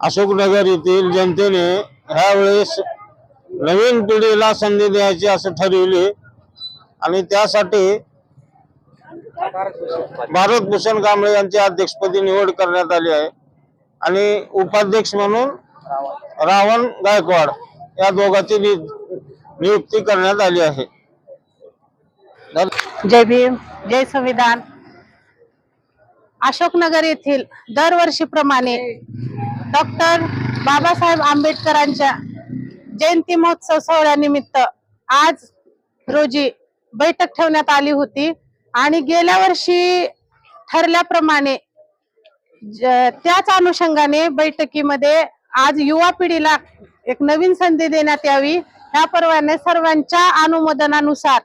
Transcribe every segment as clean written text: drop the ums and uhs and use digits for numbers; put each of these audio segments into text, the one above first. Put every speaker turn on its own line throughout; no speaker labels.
अशोकनगर येथील जनतेने ह्यावेळेस नवीन पिढीला संधी द्यायची असं ठरविले आणि त्यासाठी भारतभूषण कांबळे यांची अध्यक्षपदी निवड करण्यात आली आहे आणि उपाध्यक्ष म्हणून रावण गायकवाड या दोघांची नियुक्ती करण्यात आली आहे।
जय भीम, जय संविधान। अशोकनगर येथील दरवर्षीप्रमाणे डॉक्टर बाबासाहेब आंबेडकरांच्या जयंती महोत्सव सोहळ्यानिमित्त आज रोजी बैठक ठेवण्यात आली होती आणि गेल्या वर्षी ठरल्याप्रमाणे त्याच अनुषंगाने बैठकीमध्ये आज युवा पिढीला एक नवीन संधी देण्यात यावी ह्या पर्वाने सर्वांच्या अनुमोदनानुसार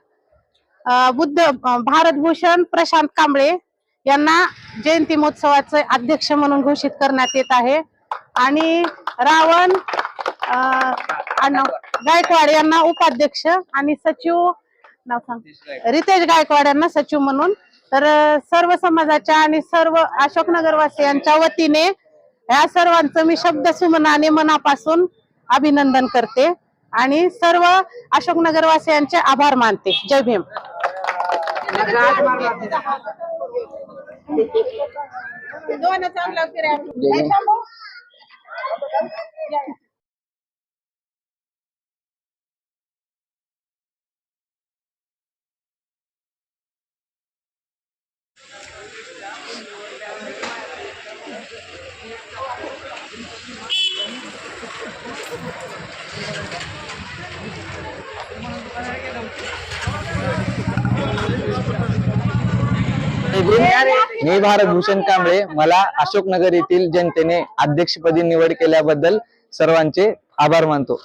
भारतभूषण प्रशांत कांबळे यांना जयंती महोत्सवाचे अध्यक्ष म्हणून घोषित करण्यात येत आहे आणि रावण गायकवाड यांना उपाध्यक्ष आणि सचिव नाव सांग रितेश गायकवाड यांना सचिव म्हणून। तर सर्व समाजाच्या आणि सर्व अशोकनगर वासियांच्या वतीने या सर्वांचं मी शब्द सुमनाने मनापासून अभिनंदन करते आणि सर्व अशोकनगर वासियांचे आभार मानते। जय भीम।
मी भारतभूषण कांबळे, मला अशोकनगर येथील जनतेने अध्यक्षपदी निवड केल्याबद्दल सर्वांचे आभार मानतो।